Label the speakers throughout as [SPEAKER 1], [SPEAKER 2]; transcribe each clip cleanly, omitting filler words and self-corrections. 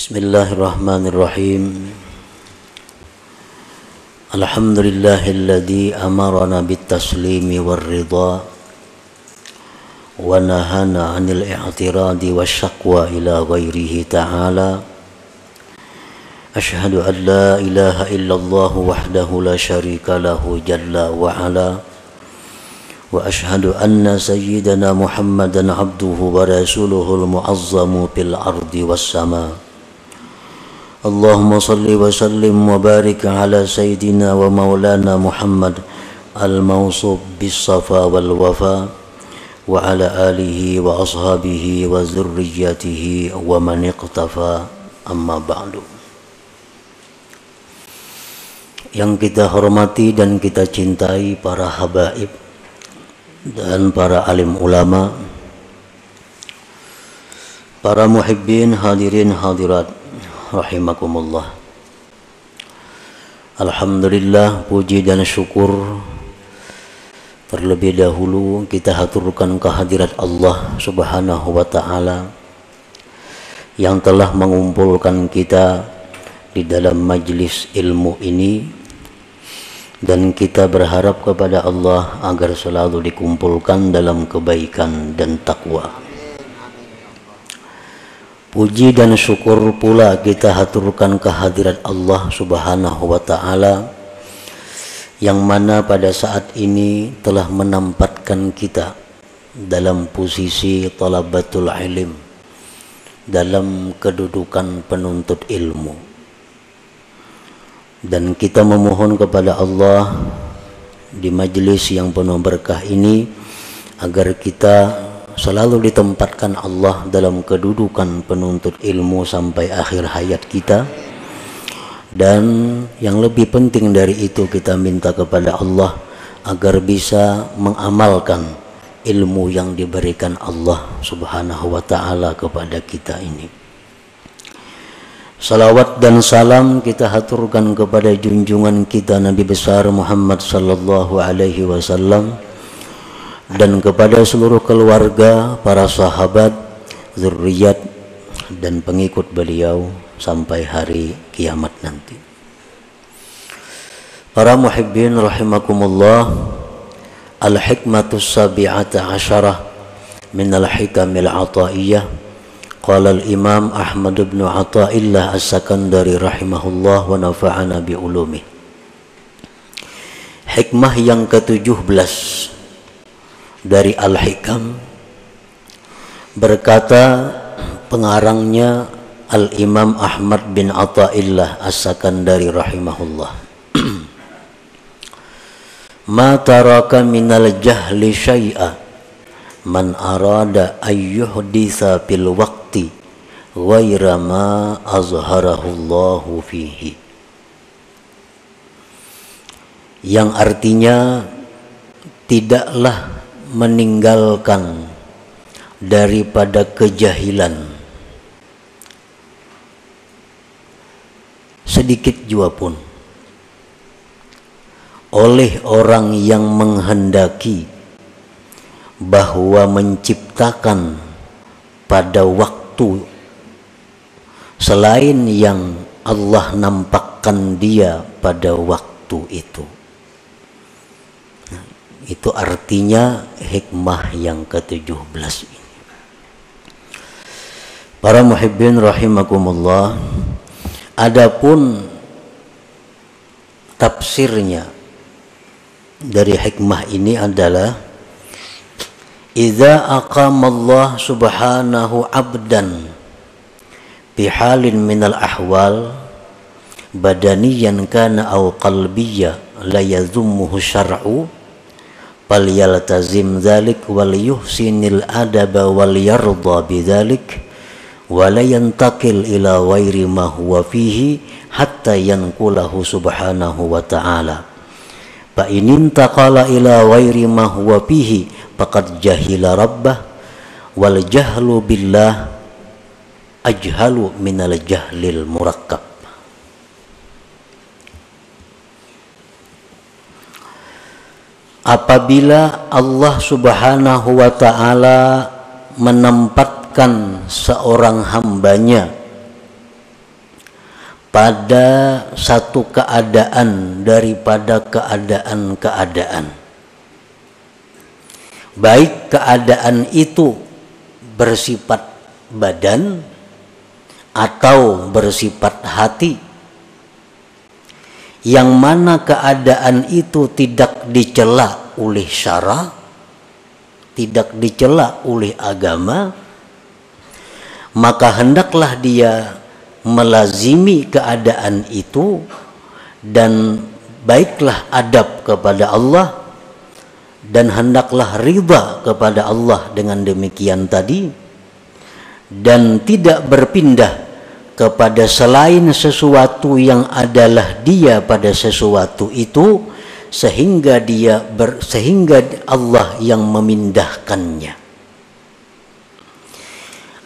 [SPEAKER 1] Bismillahirrahmanirrahim. Alhamdulillahilladzi amarana bit-taslimi war-ridha wa nahana 'anil i'tiradi wasyaqwa ila ghairihi ta'ala. Asyhadu an la ilaha illallah wahdahu la syarika lahu jalla wa ala. Wa asyhadu anna sayyidana Muhammadan abduhu wa rasuluhul mu'azzamu fil ardi was sama. Allahumma salli wa sallim wa barik ala sayyidina wa maulana Muhammad al-mawsuf bis safa wal wafa wa ala alihi wa ashabihi wa zurriyyatihi wa man iqtafa, amma ba'du. Yang kita hormati dan kita cintai para habaib dan para alim ulama, para muhibbin, hadirin hadirat rahimakumullah. Alhamdulillah, puji dan syukur terlebih dahulu kita haturkan kehadirat Allah Subhanahu wa ta'ala yang telah mengumpulkan kita di dalam majlis ilmu ini, dan kita berharap kepada Allah agar selalu dikumpulkan dalam kebaikan dan takwa. Puji dan syukur pula kita haturkan kehadirat Allah Subhanahu wa ta'ala yang mana pada saat ini telah menempatkan kita dalam posisi talabatul ilm, dalam kedudukan penuntut ilmu. Dan kita memohon kepada Allah di majelis yang penuh berkah ini agar kita selalu ditempatkan Allah dalam kedudukan penuntut ilmu sampai akhir hayat kita. Dan yang lebih penting dari itu, kita minta kepada Allah agar bisa mengamalkan ilmu yang diberikan Allah Subhanahu wa ta'ala kepada kita ini. Salawat dan salam kita haturkan kepada junjungan kita Nabi besar Muhammad sallallahu alaihi wasallam dan kepada seluruh keluarga, para sahabat, zurriyat dan pengikut beliau sampai hari kiamat nanti. Para muhibbin rahimakumullah, al-hikmatus sabi'ata asyarah min al-hikamil ataiyah. Qala al-imam Ahmad bin Athaillah as-Sakandari rahimahullah wa nafa'ana bi ulumih. Hikmah yang ke-17 dari Al-Hikam, berkata pengarangnya Al-Imam Ahmad bin Athaillah As-Sakandari rahimahullah, ma taraka minal jahli syai'a man arada ayyuhditha fil waqti ghaira ma azharahullahu fihi. Yang artinya, tidaklah meninggalkan daripada kejahilan sedikit jua pun oleh orang yang menghendaki bahwa menciptakan pada waktu selain yang Allah nampakkan dia pada waktu itu. Itu artinya hikmah yang ke-17 ini. Para muhibbin rahimakumullah, adapun tafsirnya dari hikmah ini adalah, idza aqamallah subhanahu abdan bihalin minal ahwal badaniyan kana aw qalbiyya la yazummuhu syar'u falyaltazim dzalik wal yuhsinil adaba wal yarda bidzalik wa la yantaqil ila ghairi ma huwa fihi hatta yanqulahu subhanahu wa ta'ala. Fa in intaqala ila ghairi ma huwa fihi faqad jahila rabbah wal jahlu billah ajhalu minal jahlil murakkab. Apabila Allah Subhanahu wa ta'ala menempatkan seorang hambanya pada satu keadaan daripada keadaan-keadaan. Baik keadaan itu bersifat badan atau bersifat hati, yang mana keadaan itu tidak dicela oleh syara, tidak dicela oleh agama, maka hendaklah dia melazimi keadaan itu dan baiklah adab kepada Allah, dan hendaklah ridha kepada Allah dengan demikian tadi, dan tidak berpindah kepada selain sesuatu yang adalah dia pada sesuatu itu, sehingga Allah yang memindahkannya.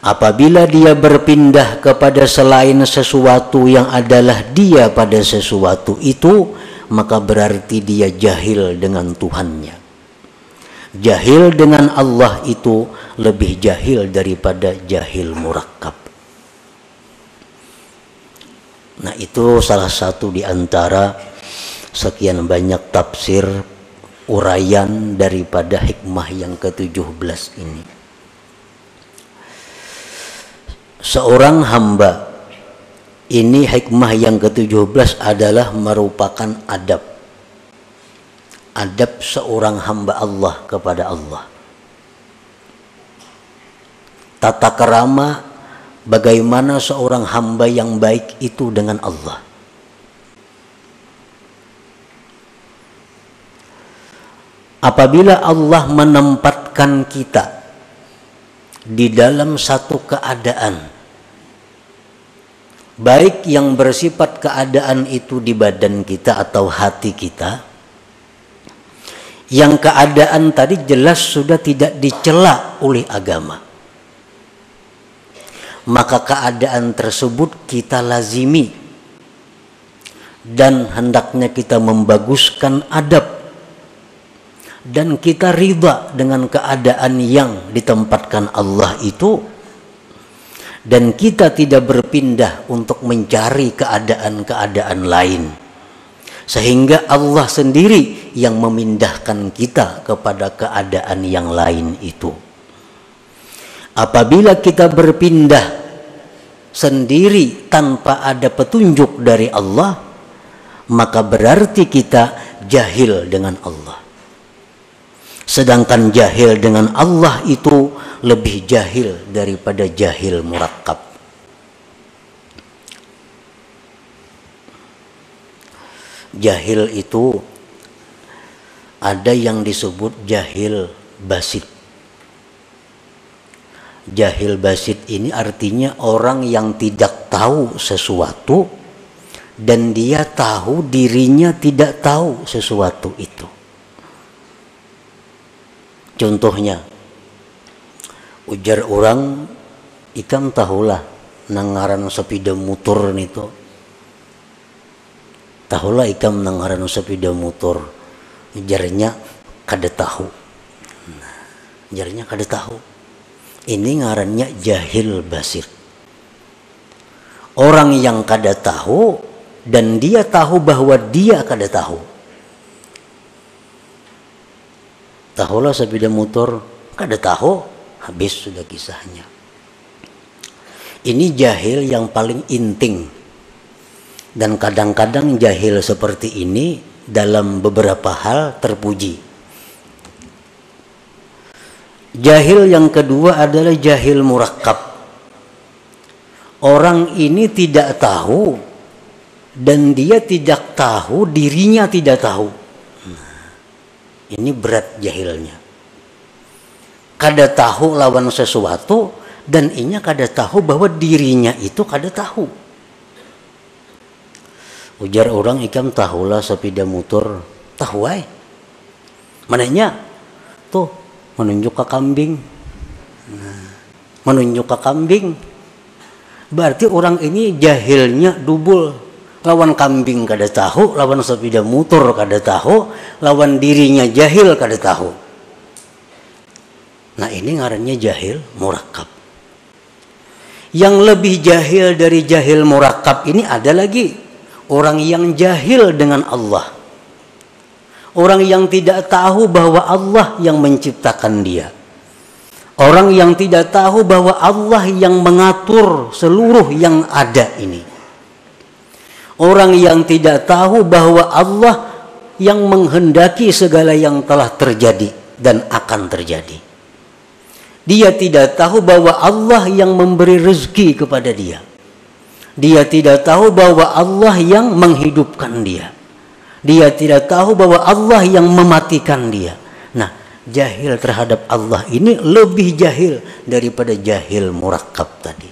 [SPEAKER 1] Apabila dia berpindah kepada selain sesuatu yang adalah dia pada sesuatu itu, maka berarti dia jahil dengan Tuhannya. Jahil dengan Allah itu lebih jahil daripada jahil murakkab. Nah, itu salah satu di antara sekian banyak tafsir uraian daripada hikmah yang ke-17 ini. Seorang hamba, ini hikmah yang ke-17 adalah merupakan adab. Adab seorang hamba Allah kepada Allah. Tata kerama bagaimana seorang hamba yang baik itu dengan Allah. Apabila Allah menempatkan kita di dalam satu keadaan, baik yang bersifat keadaan itu di badan kita atau hati kita, yang keadaan tadi jelas sudah tidak dicela oleh agama, maka keadaan tersebut kita lazimi dan hendaknya kita membaguskan adab dan kita ridha dengan keadaan yang ditempatkan Allah itu, dan kita tidak berpindah untuk mencari keadaan-keadaan lain, sehingga Allah sendiri yang memindahkan kita kepada keadaan yang lain itu. Apabila kita berpindah sendiri tanpa ada petunjuk dari Allah, maka berarti kita jahil dengan Allah. Sedangkan jahil dengan Allah itu lebih jahil daripada jahil murakkab. Jahil itu ada yang disebut jahil basit. Jahil basit ini artinya orang yang tidak tahu sesuatu dan dia tahu dirinya tidak tahu sesuatu itu. Contohnya, ujar orang, ikam tahulah nangaran sepeda motor itu. Tahulah ikam nangaran sepeda motor. Ujarnya kada tahu. Ujarnya kada tahu. Ini ngarannya jahil basir. Orang yang kada tahu dan dia tahu bahwa dia kada tahu. Tahulah sepeda motor, kada tahu, habis sudah kisahnya. Ini jahil yang paling inting. Dan kadang-kadang jahil seperti ini dalam beberapa hal terpuji. Jahil yang kedua adalah jahil murakkab. Orang ini tidak tahu dan dia tidak tahu dirinya tidak tahu. Ini berat jahilnya. Kada tahu lawan sesuatu dan inya kada tahu bahwa dirinya itu kada tahu. Ujar orang, ikam tahulah sepeda motor. Tahu ay. Mananya? Tuh. Menunjuk ke kambing. Menunjuk ke kambing. Berarti orang ini jahilnya dubul. Lawan kambing kada tahu, lawan sepeda motor kada tahu, lawan dirinya jahil kada tahu. Nah, ini ngarannya jahil murakkab.
[SPEAKER 2] Yang lebih jahil dari jahil murakkab ini ada lagi. Orang yang jahil dengan Allah. Orang yang tidak tahu bahwa Allah yang menciptakan dia. Orang yang tidak tahu bahwa Allah yang mengatur seluruh yang ada ini. Orang yang tidak tahu bahwa Allah yang menghendaki segala yang telah terjadi dan akan terjadi. Dia tidak tahu bahwa Allah yang memberi rezeki kepada dia. Dia tidak tahu bahwa Allah yang menghidupkan dia. Dia tidak tahu bahwa Allah yang mematikan dia. Nah, jahil terhadap Allah ini lebih jahil daripada jahil murakkab tadi.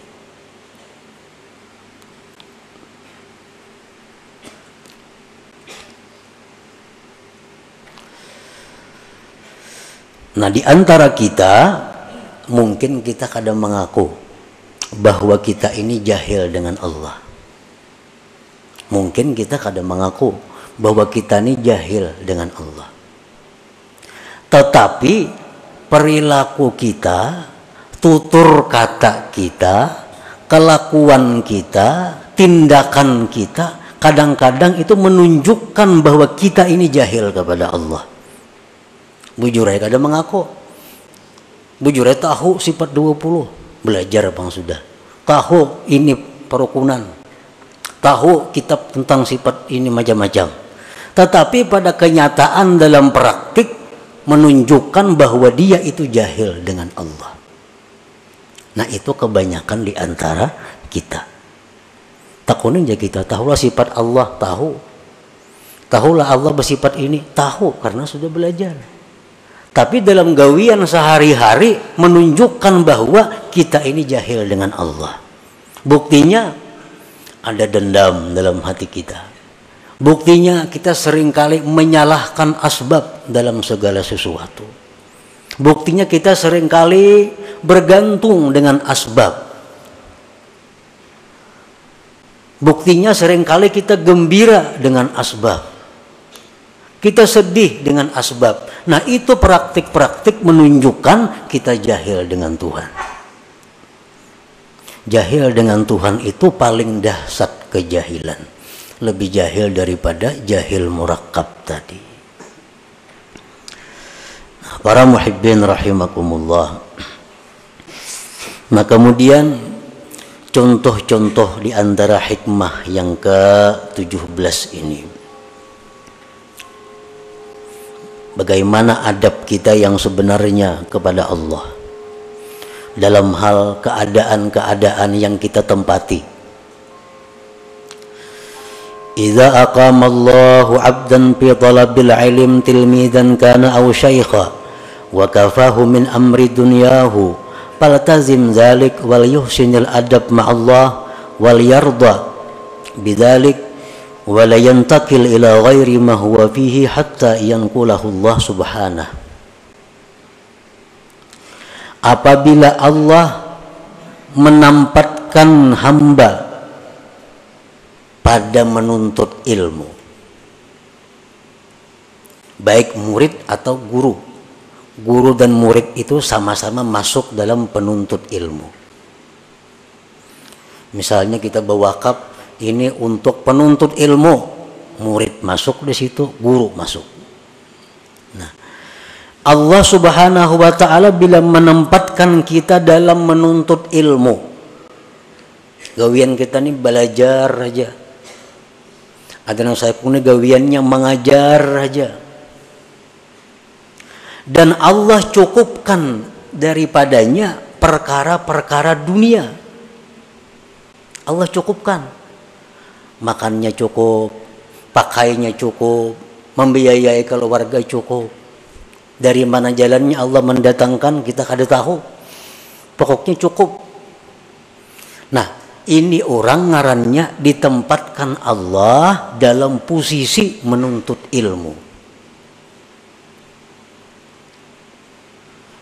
[SPEAKER 2] Nah, di antara kita mungkin kita kadang mengaku bahwa kita ini jahil dengan Allah. Mungkin kita kadang mengaku bahwa kita ini jahil dengan Allah. Tetapi perilaku kita, tutur kata kita, kelakuan kita, tindakan kita kadang-kadang itu menunjukkan bahwa kita ini jahil kepada Allah. Bujur aja kadang mengaku. Bujur aja tahu sifat 20, belajar bang sudah. Tahu ini perukunan. Tahu kitab tentang sifat ini macam-macam. Tetapi pada kenyataan dalam praktik menunjukkan bahwa dia itu jahil dengan Allah. Nah, itu kebanyakan di antara kita. Takunin aja kita, tahulah sifat Allah, tahu. Tahulah Allah bersifat ini, tahu karena sudah belajar. Tapi dalam gawian sehari-hari menunjukkan bahwa kita ini jahil dengan Allah. Buktinya ada dendam dalam hati kita. Buktinya kita seringkali menyalahkan asbab dalam segala sesuatu. Buktinya kita seringkali bergantung dengan asbab. Buktinya seringkali kita gembira dengan asbab. Kita sedih dengan asbab. Nah, itu praktik-praktik menunjukkan kita jahil dengan Tuhan. Jahil dengan Tuhan itu paling dahsyat kejahilan. Lebih jahil daripada jahil murakkab tadi. Nah, para muhibbin rahimakumullah. Nah, kemudian contoh-contoh di antara hikmah yang ke-17 ini. Bagaimana adab kita yang sebenarnya kepada Allah dalam hal keadaan-keadaan yang kita tempati. Idza aqama Allahu 'abdan fi talabil ilm tilmidan kana aw syaikha wa kafahu min amri dunyahu faltazim dzalik wal yuhsinil adab ma'allah wal yarda bidzalik wala yantakil ila ghairi ma huwa fihi hatta yanqulahu Allah subhanahu. Apabila Allah menampatkan hamba pada menuntut ilmu, baik murid atau guru, guru dan murid itu sama-sama masuk dalam penuntut ilmu. Misalnya kita berwakaf ini untuk penuntut ilmu, murid masuk di situ, guru masuk. Nah, Allah Subhanahu wa ta'ala bila menempatkan kita dalam menuntut ilmu, gawian kita nih belajar aja. Ada yang saya punya gawiannya mengajar aja. Dan Allah cukupkan daripadanya perkara-perkara dunia. Allah cukupkan. Makannya cukup, pakainya cukup, membiayai keluarga cukup. Dari mana jalannya Allah mendatangkan kita kada tahu. Pokoknya cukup. Nah, ini orang ngarannya ditempatkan Allah dalam posisi menuntut ilmu.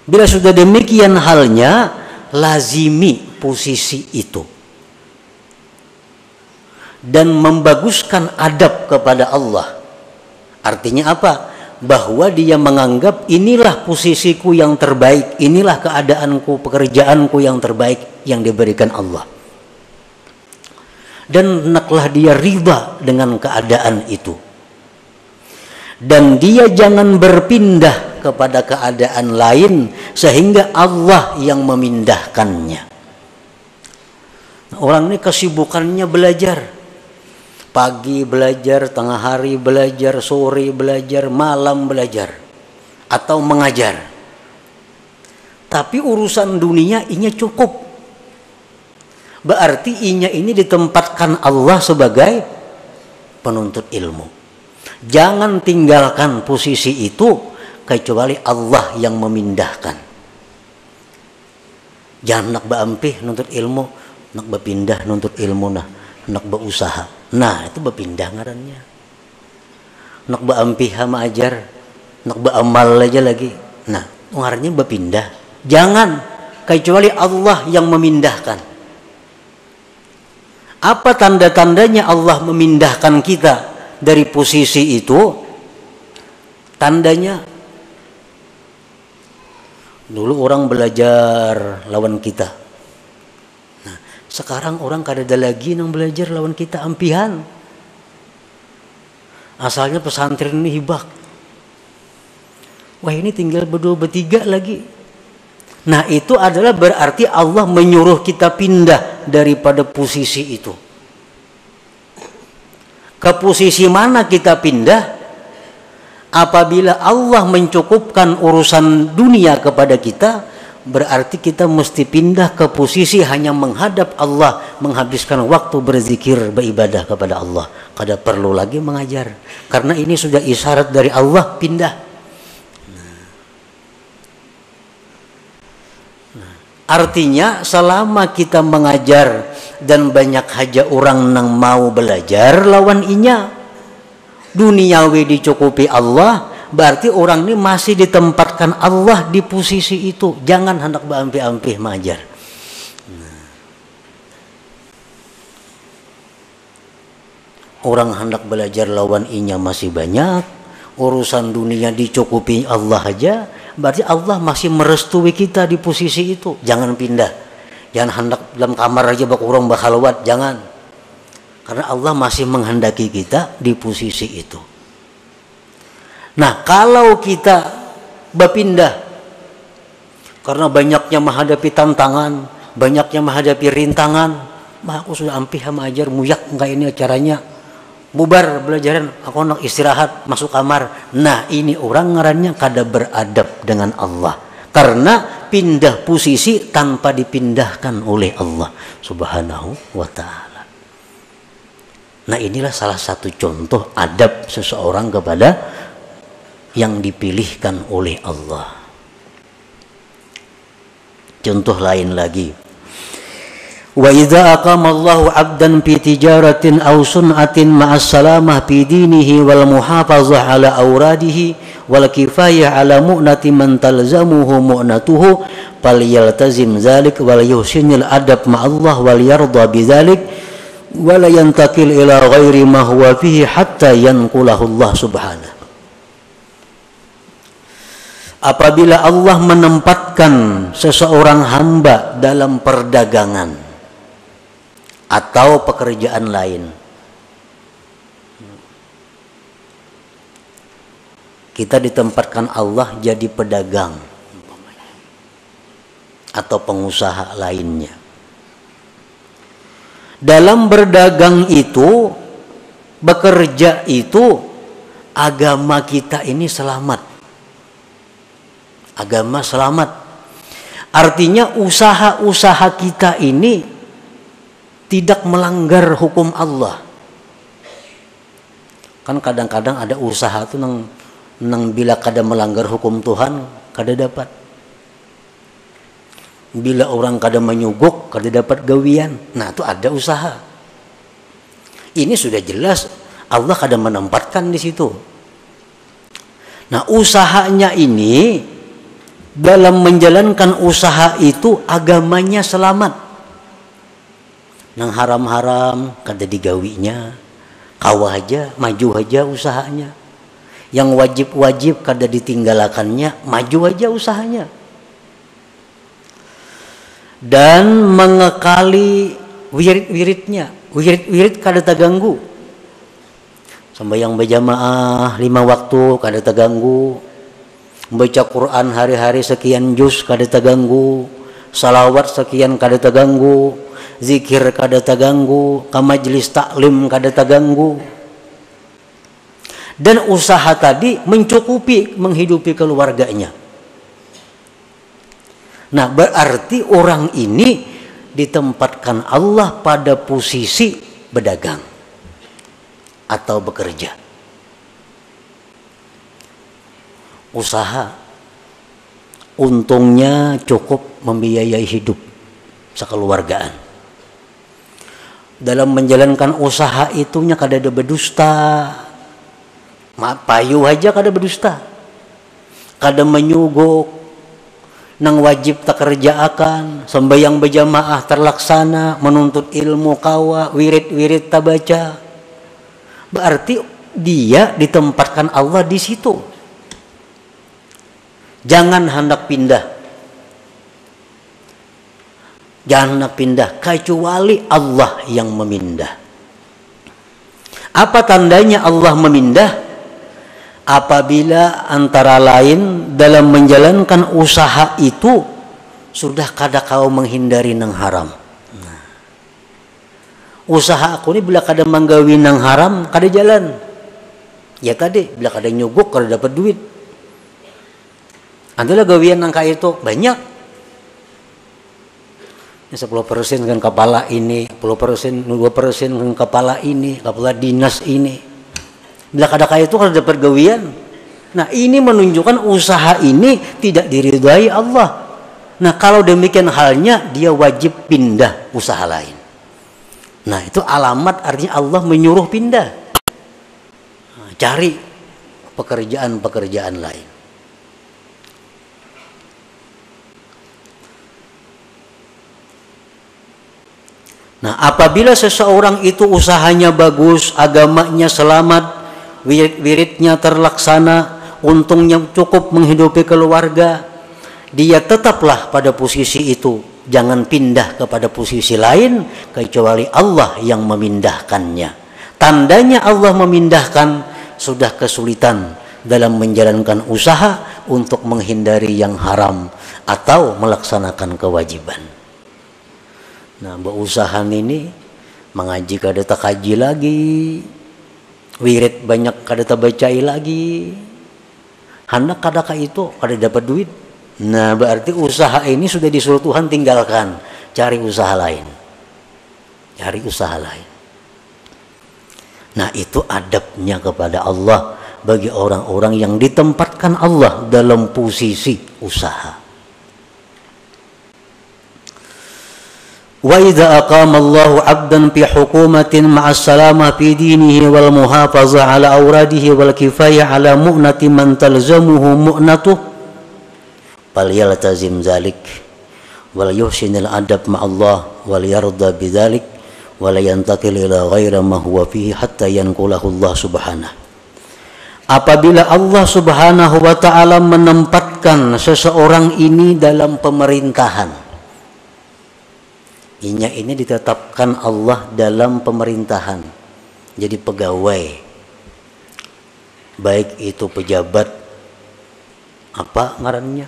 [SPEAKER 2] Bila sudah demikian halnya, lazimi posisi itu. Dan membaguskan adab kepada Allah. Artinya apa? bahwa dia menganggap inilah posisiku yang terbaik, inilah keadaanku, pekerjaanku yang terbaik yang diberikan Allah. Dan hendaklah dia riba dengan keadaan itu. Dan dia jangan berpindah kepada keadaan lain sehingga Allah yang memindahkannya. Orang ini kesibukannya belajar. Pagi belajar, tengah hari belajar, sore belajar, malam belajar. Atau mengajar. Tapi urusan dunia inya cukup. Berarti inya ini ditempatkan Allah sebagai penuntut ilmu. Jangan tinggalkan posisi itu kecuali Allah yang memindahkan. Jangan nak berampih nuntut ilmu, nak berpindah nuntut ilmu nak berusaha. Nah, itu berpindah ngarannya. Nak berampih sama ajar, nak beramal aja lagi. Nah, ngarannya berpindah. Jangan kecuali Allah yang memindahkan. Apa tanda-tandanya Allah memindahkan kita dari posisi itu? Tandanya, dulu orang belajar lawan kita. Nah, sekarang orang kada ada lagi yang belajar lawan kita, ampihan. Asalnya pesantren ini hibak. Wah, ini tinggal berdua bertiga lagi. Nah, itu adalah berarti Allah menyuruh kita pindah daripada posisi itu. Ke posisi mana kita pindah? Apabila Allah mencukupkan urusan dunia kepada kita, berarti kita mesti pindah ke posisi hanya menghadap Allah, menghabiskan waktu berzikir, beribadah kepada Allah. Kada perlu lagi mengajar, karena ini sudah isyarat dari Allah pindah. Artinya selama kita mengajar dan banyak haja orang nang mau belajar lawan inya, duniawi dicukupi Allah, berarti orang ini masih ditempatkan Allah di posisi itu. Jangan hendak berampih-ampih mengajar. Orang hendak belajar lawan inya masih banyak, urusan dunia dicukupi Allah aja, berarti Allah masih merestui kita di posisi itu. Jangan pindah. Jangan hendak dalam kamar aja bak urang bakhalwat, jangan. Karena Allah masih menghendaki kita di posisi itu. Nah, kalau kita berpindah karena banyaknya menghadapi tantangan, banyaknya menghadapi rintangan, mah aku sudah ampih sama ajar, muyak enggak ini caranya. Bubar belajaran, aku nak istirahat, masuk kamar. Nah, ini orang ngarannya kada beradab dengan Allah. Karena pindah posisi tanpa dipindahkan oleh Allah Subhanahu wa ta'ala. Nah, inilah salah satu contoh adab seseorang kepada yang dipilihkan oleh Allah. Contoh lain lagi. Wa idza aqama Allahu 'abdan fi tijaratin aw sun'atin ma'as salamah fi dinihi wal muhafazah ala awradihi wal kifayah ala mu'nati man talzamuhu mu'natuhu falyaltazim dzalik wal yuhsinil adab ma'allah wal yarda bidzalik wa la yantakil ila ghairi ma huwa fihi hatta yanqulahu Allah subhanahu. Apabila Allah menempatkan seseorang hamba dalam perdagangan atau pekerjaan lain, kita ditempatkan Allah jadi pedagang atau pengusaha lainnya. Dalam berdagang itu, bekerja itu, agama kita ini selamat. Agama selamat. Artinya usaha-usaha kita ini tidak melanggar hukum Allah. Kan kadang-kadang ada usaha tuh nang bila kada melanggar hukum Tuhan kada dapat. Bila orang kada menyuguk kada dapat gawian. Nah, itu ada usaha. Ini sudah jelas Allah kada menempatkan di situ. Nah, usahanya ini dalam menjalankan usaha itu agamanya selamat. Nang haram-haram kada digawinya, kawah aja, maju aja usahanya. Yang wajib-wajib kada ditinggalakannya, maju aja usahanya. Dan mengekali wirid-wiridnya, wirid kada terganggu. Sembahyang berjamaah 5 waktu kada terganggu. Baca Quran hari-hari sekian juz kada terganggu. Salawat sekian kada terganggu. Zikir kada terganggu. Ke majelis taklim kada terganggu. Dan usaha tadi mencukupi menghidupi keluarganya. Nah, berarti orang ini ditempatkan Allah pada posisi berdagang atau bekerja. Usaha untungnya cukup membiayai hidup sekeluargaan. Dalam menjalankan usaha itunya kada ada berdusta. Payu aja kada berdusta, kada menyuguk, nang wajib tak kerjaakan, sembahyang berjamaah terlaksana, menuntut ilmu kawa, wirid-wirid tak baca. Berarti dia ditempatkan Allah di situ. Jangan hendak pindah. Jangan hendak pindah kecuali Allah yang memindah. Apa tandanya Allah memindah? Apabila antara lain dalam menjalankan usaha itu sudah kada kau menghindari nang haram. Nah, usaha aku ini bila kada menggawi nang haram kada jalan. Ya tadi bila kada nyuguk kada dapat duit. Adalah gawian nang kaya itu banyak. 10% kan kepala ini, 10%, 2% kan kepala ini, kepala dinas ini. Bila kada kaya itu kada dapat gawian. Nah, ini menunjukkan usaha ini tidak diridhai Allah. Nah, kalau demikian halnya dia wajib pindah usaha lain. Nah, itu alamat artinya Allah menyuruh pindah. Nah, cari pekerjaan-pekerjaan lain. Nah, apabila seseorang itu usahanya bagus, agamanya selamat, wirid-wiridnya terlaksana, untungnya cukup menghidupi keluarga, dia tetaplah pada posisi itu. Jangan pindah kepada posisi lain kecuali Allah yang memindahkannya. Tandanya Allah memindahkan sudah kesulitan dalam menjalankan usaha untuk menghindari yang haram atau melaksanakan kewajiban. Nah, berusaha ini mengaji kada tak kaji lagi, wirid banyak kada tak bacai lagi, hendak kada ka itu kada dapat duit. Nah, berarti usaha ini sudah disuruh Tuhan tinggalkan, cari usaha lain, cari usaha lain. Nah, itu adabnya kepada Allah bagi orang-orang yang ditempatkan Allah dalam posisi usaha. Wa idza aqama Allahu 'abdan fi hukumatin ma'as salamah fi dinihi wal muhafazah 'ala awradihi wal kifayah 'ala mu'nati man talzamuhu mu'natuh falyaltazim dzalik wal yuhsinil adab ma'allah wal yarda bidzalik wa la yantaqil ila ghairi ma huwa fihi hatta yanqulahu Allah subhanahu. Apabila Allah subhanahu wa ta'ala menempatkan seseorang ini dalam pemerintahan, ini ditetapkan Allah dalam pemerintahan, jadi pegawai, baik itu pejabat apa ngarannya,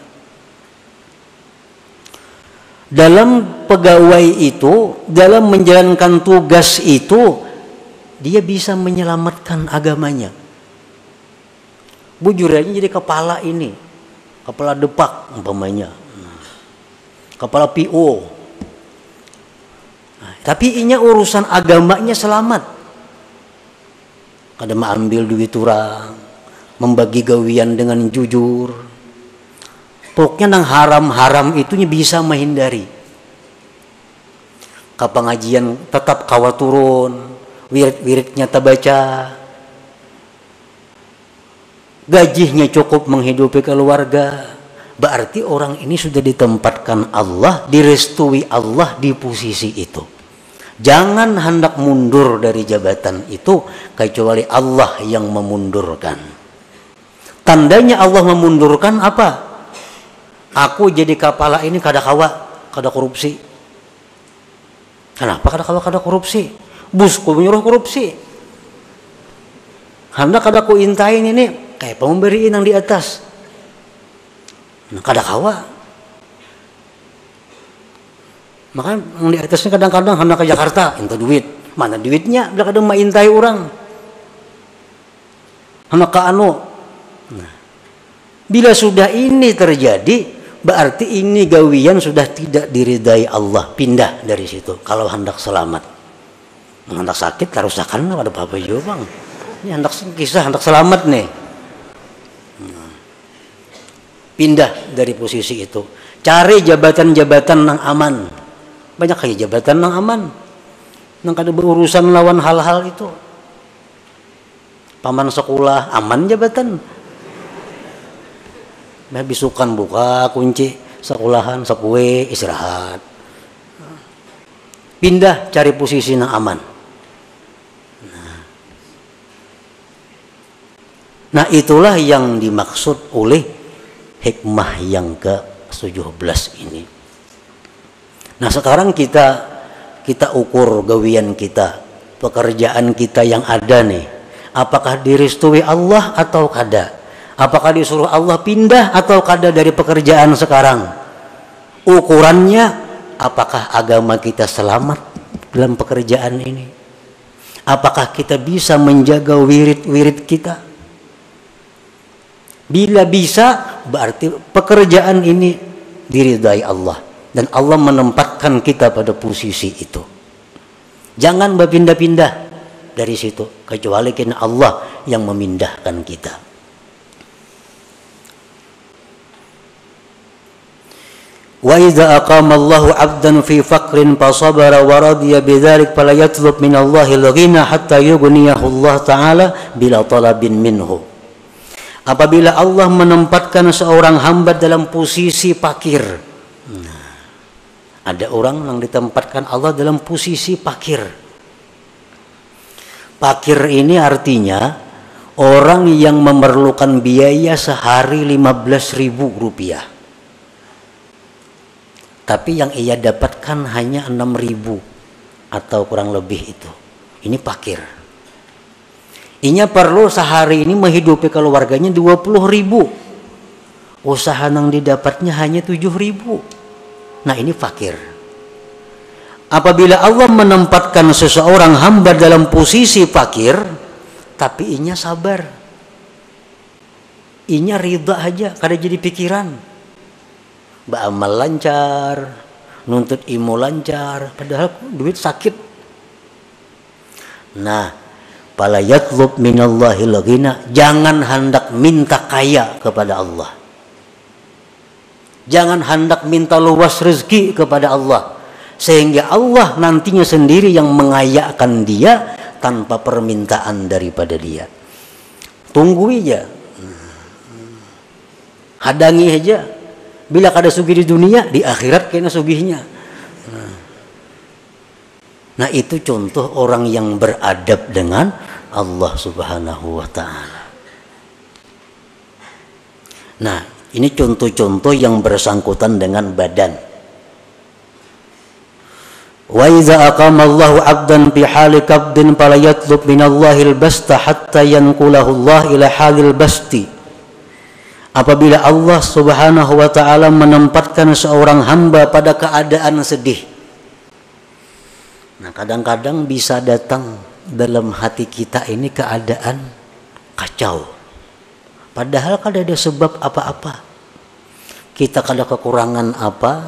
[SPEAKER 2] dalam pegawai itu, dalam menjalankan tugas itu, dia bisa menyelamatkan agamanya. Bujur aja jadi kepala ini, kepala depak umpamanya, kepala PO. Tapi inya urusan agamanya selamat. Kada mengambil duit orang, membagi gawian dengan jujur. Pokoknya nang haram-haram itunya bisa menghindari. Ke pengajian tetap kawa turun, wirid-wiridnya terbaca. Gajinya cukup menghidupi keluarga. Berarti orang ini sudah ditempatkan Allah, direstui Allah di posisi itu. Jangan hendak mundur dari jabatan itu kecuali Allah yang memundurkan. Tandanya Allah memundurkan apa? Aku jadi kepala ini kada korupsi. Kenapa kada korupsi? Busku menyuruh korupsi. Hendak kada ku intain ini kayak pemberiin yang di atas. Nah, kada Maka yang di atasnya kadang-kadang hendak ke Jakarta, minta duit. Mana duitnya? Bila kadang maintai orang. Hendak ke anu. Nah, bila sudah ini terjadi, berarti ini gawian sudah tidak diridai Allah. Pindah dari situ. Kalau hendak selamat. Hendak sakit, karusakan ada apa-apa juga bang. Ini hendak kisah, hendak selamat nih. Pindah dari posisi itu. Cari jabatan-jabatan yang aman. Banyak kayak jabatan yang aman. Yang kada berurusan lawan hal-hal itu. Paman sekolah, aman jabatan. Bisukan buka kunci sekolahan, sekue, istirahat. Pindah cari posisi yang aman. Nah itulah yang dimaksud oleh hikmah yang ke-17 ini. Nah sekarang kita ukur gawian kita, pekerjaan kita yang ada nih. Apakah direstui Allah atau kada? Apakah disuruh Allah pindah atau kada dari pekerjaan sekarang? Ukurannya apakah agama kita selamat dalam pekerjaan ini? Apakah kita bisa menjaga wirid-wirid kita? Bila bisa, berarti pekerjaan ini diridai Allah. Dan Allah menempatkan kita pada posisi itu. Jangan berpindah-pindah dari situ. Kecuali karena Allah yang memindahkan kita. Wa idza aqama Allahu 'abdan fi faqrin fa sabara wa radiya bidzalik fala yatlub min Allahi al-ghina hatta yughniyahu Allah ta'ala bila talabin minhu. Apabila Allah menempatkan seorang hamba dalam posisi fakir. Nah, ada orang yang ditempatkan Allah dalam posisi fakir. Fakir ini artinya orang yang memerlukan biaya sehari 15.000 rupiah. Tapi yang ia dapatkan hanya 6.000 atau kurang lebih itu. Ini fakir. Inya perlu sehari ini menghidupi keluarganya 20.000. Usaha yang didapatnya hanya 7.000. Nah ini fakir. Apabila Allah menempatkan seseorang hamba dalam posisi fakir, tapi inya sabar. Inya ridha aja, kada jadi pikiran. Beramal lancar, nuntut ilmu lancar, padahal duit sakit. Nah, fala yatlub minallahil ghina, jangan hendak minta kaya kepada Allah. Jangan hendak minta luas rezeki kepada Allah, sehingga Allah nantinya sendiri yang mengayakan dia tanpa permintaan daripada dia. Tunggu aja, hadangi aja. Bila kada sugih di dunia, di akhirat kena sugihnya. Nah itu contoh orang yang beradab dengan Allah subhanahu wa ta'ala. Nah ini contoh-contoh yang bersangkutan dengan badan. Wa iza aqama Allahu 'abdan fi hali qabdin fala yatlub minallahi al-basta hatta yanqulahu Allah ila halil basti. Apabila Allah subhanahu wa ta'ala menempatkan seorang hamba pada keadaan sedih. Nah kadang-kadang bisa datang dalam hati kita ini keadaan kacau. Padahal kada ada sebab apa-apa. Kita kada kekurangan apa,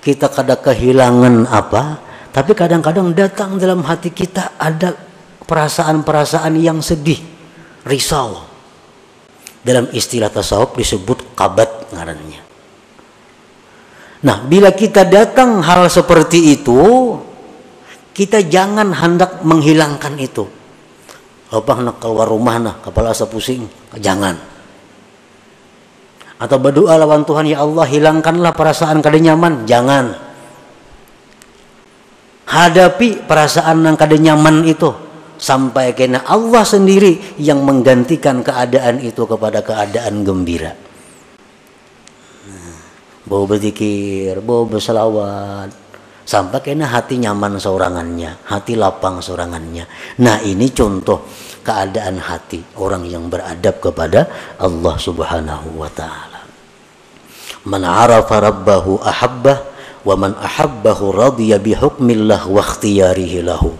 [SPEAKER 2] kita kada kehilangan apa, tapi kadang-kadang datang dalam hati kita ada perasaan-perasaan yang sedih, risau. Dalam istilah tasawuf disebut kabat ngarannya. Nah, bila kita datang hal seperti itu, kita jangan hendak menghilangkan itu. Apa nak keluar rumah nah kepala asa pusing, jangan. Atau berdoa lawan Tuhan, ya Allah hilangkanlah perasaan kada nyaman, jangan. Hadapi perasaan yang kada nyaman itu sampai kena Allah sendiri yang menggantikan keadaan itu kepada keadaan gembira. Bau berzikir, bau berselawat, sampai kena hati nyaman sorangannya, hati lapang sorangannya. Nah, ini contoh keadaan hati orang yang beradab kepada Allah Subhanahu wa taala. Man arafa rabbahu ahabbah wa man ahabbahu radiya bihukmillah wa ikhtiyarihi lahu.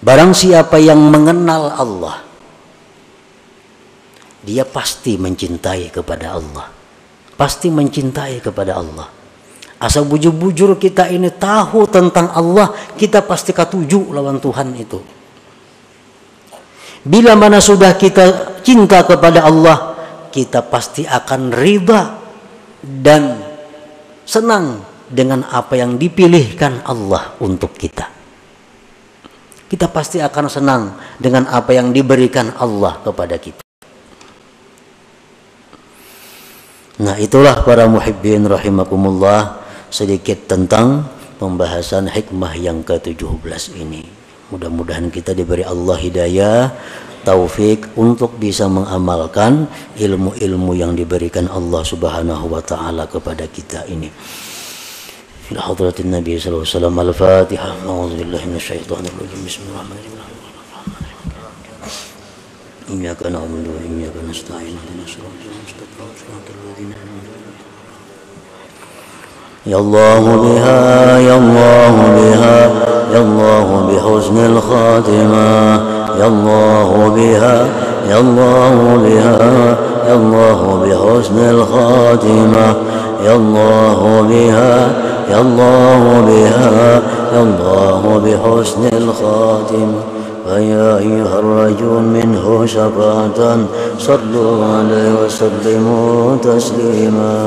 [SPEAKER 2] Barang siapa yang mengenal Allah, dia pasti mencintai kepada Allah. Pasti mencintai kepada Allah. Asal bujur-bujur kita ini tahu tentang Allah, kita pasti katuju lawan Tuhan itu. Bila mana sudah kita cinta kepada Allah, kita pasti akan riba dan senang dengan apa yang dipilihkan Allah untuk kita. Kita pasti akan senang dengan apa yang diberikan Allah kepada kita. Nah, itulah para muhibbin rahimakumullah, sedikit tentang pembahasan hikmah yang ke-17 ini. Mudah-mudahan kita diberi Allah hidayah, taufik untuk bisa mengamalkan ilmu-ilmu yang diberikan Allah Subhanahu wa taala kepada kita ini. Ila hadratin Nabi sallallahu alaihi wasallam. Al-Fatihah. A'udzubillahi minasyaitonir rajim. Bismillahirrahmanirrahim. Iyyaka na'budu wa iyyaka nasta'in. Ihdinas siratal mustaqim. Shiratal ladzina an'amta 'alaihim. Ya Allah biha, ya Allah biha, ya Allah bihusnil khatimah. Ya Allah biha, ya Allah biha, ya Allah bihusnil khatimah. Ya Allah biha, ya Allah biha, ya Allah bihusnil khatimah. فيا أيها الرجل منه شفاعة صلوا عليه وسلموا تسليما.